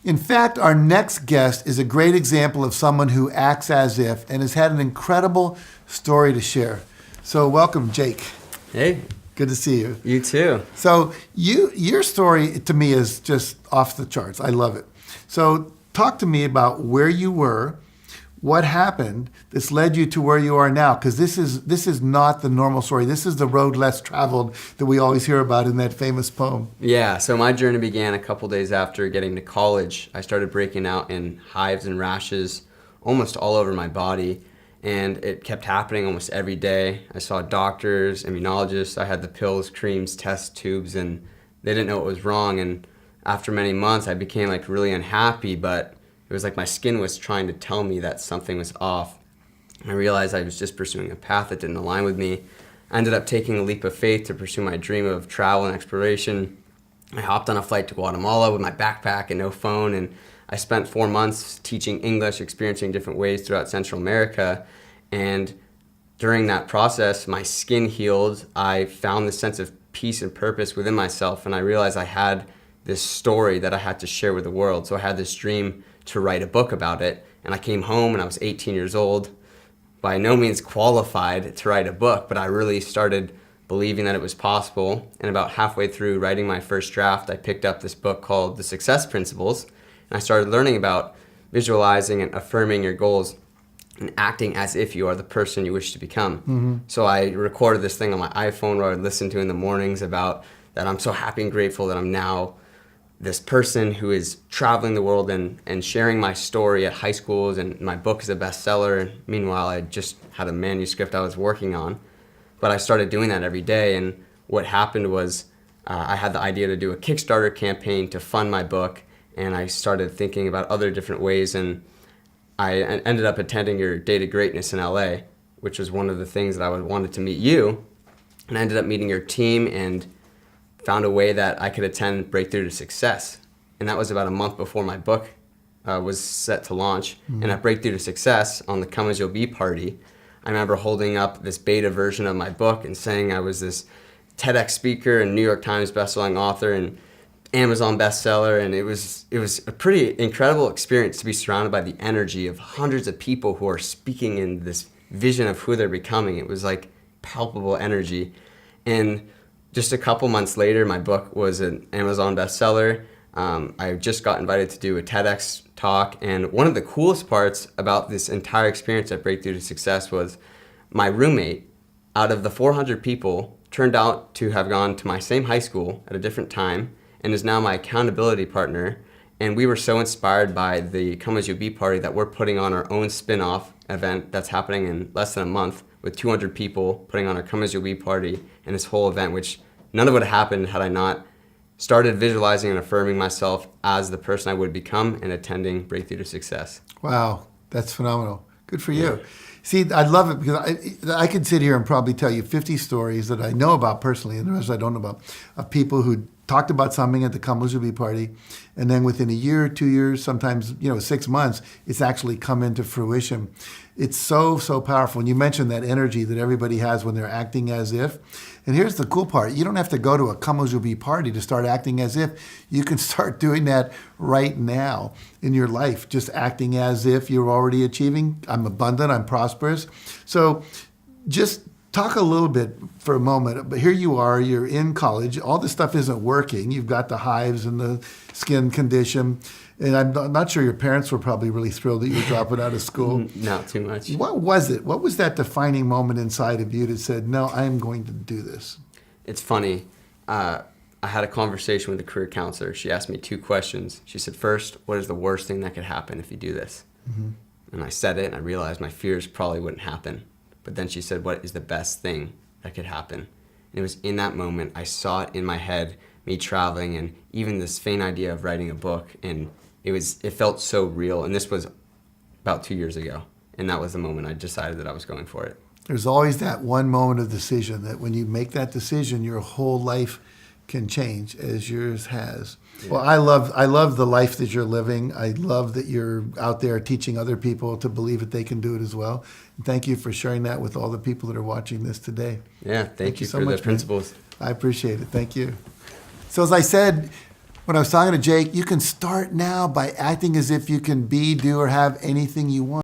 In fact, our next guest is a great example of someone who acts as if and has had an incredible story to share. So welcome, Jake. Hey. Good to see you. You too. So your story to me is just off the charts. I love it. So talk to me about where you were, what happened that's led you to where you are now, because this is not the normal story. This is the road less traveled that we always hear about in that famous poem. Yeah, so my journey began a couple days after getting to college. I started breaking out in hives and rashes almost all over my body, and it kept happening almost every day. I saw doctors, immunologists. I had the pills, creams, test tubes, and they didn't know what was wrong. And after many months, I became like really unhappy, but it was like my skin was trying to tell me that something was off. I realized I was just pursuing a path that didn't align with me. I ended up taking a leap of faith to pursue my dream of travel and exploration. I hopped on a flight to Guatemala with my backpack and no phone, and I spent 4 months teaching English, experiencing different ways throughout Central America. And during that process, my skin healed. I found this sense of peace and purpose within myself, and I realized I had this story that I had to share with the world. So I had this dream to write a book about it, and I came home and I was 18 years old, by no means qualified to write a book, but I really started believing that it was possible. And about halfway through writing my first draft, I picked up this book called The Success Principles, and I started learning about visualizing and affirming your goals and acting as if you are the person you wish to become. Mm-hmm. So I recorded this thing on my iPhone where I would listen to in the mornings about that I'm so happy and grateful that I'm now this person who is traveling the world and sharing my story at high schools, and my book is a bestseller. And meanwhile, I just had a manuscript I was working on. But I started doing that every day, and what happened was I had the idea to do a Kickstarter campaign to fund my book, and I started thinking about other different ways, and I ended up attending your Day to Greatness in LA, which was one of the things that I wanted to meet you, and I ended up meeting your team and found a way that I could attend Breakthrough to Success. And that was about a month before my book was set to launch. Mm-hmm. And at Breakthrough to Success, on the Come As You'll Be party, I remember holding up this beta version of my book and saying I was this TEDx speaker and New York Times bestselling author and Amazon bestseller. And it was a pretty incredible experience to be surrounded by the energy of hundreds of people who are speaking in this vision of who they're becoming. It was like palpable energy. And just a couple months later, my book was an Amazon bestseller. I just got invited to do a TEDx talk, and one of the coolest parts about this entire experience at Breakthrough to Success was my roommate, out of the 400 people, turned out to have gone to my same high school at a different time and is now my accountability partner. And we were so inspired by the Come As You Be party that we're putting on our own spin-off event that's happening in less than a month, with 200 people putting on our Come As You'll Be party and this whole event, which none of it would have happened had I not started visualizing and affirming myself as the person I would become and attending Breakthrough to Success. Wow, that's phenomenal. Good for you. See, I love it because I could sit here and probably tell you 50 stories that I know about personally and the rest I don't know about, of people who talked about something at the Come As You Be party, and then within a year, 2 years, sometimes 6 months, it's actually come into fruition. It's so powerful. And you mentioned that energy that everybody has when they're acting as if. And here's the cool part. You don't have to go to a Come As You Be party to start acting as if. You can start doing that right now in your life, just acting as if you're already achieving. I'm abundant, I'm prosperous. So just talk a little bit for a moment, but here you are, you're in college, all this stuff isn't working, you've got the hives and the skin condition, and I'm not sure your parents were probably really thrilled that you were dropping out of school. Not too much. What was it? What was that defining moment inside of you that said, no, I'm going to do this? It's funny. I had a conversation with a career counselor. She asked me 2 questions. She said, first, what is the worst thing that could happen if you do this? Mm-hmm. And I said it, and I realized my fears probably wouldn't happen. But then she said, what is the best thing that could happen? And it was in that moment, I saw it in my head, me traveling, and even this faint idea of writing a book. And it felt so real. And this was about 2 years ago. And that was the moment I decided that I was going for it. There's always that one moment of decision that when you make that decision, your whole life can change, as yours has. Yeah. Well, I love the life that you're living. I love that you're out there teaching other people to believe that they can do it as well. And thank you for sharing that with all the people that are watching this today. Yeah, thank you so for much, the principles. Man. I appreciate it. Thank you. So as I said, when I was talking to Jake, you can start now by acting as if you can be, do, or have anything you want.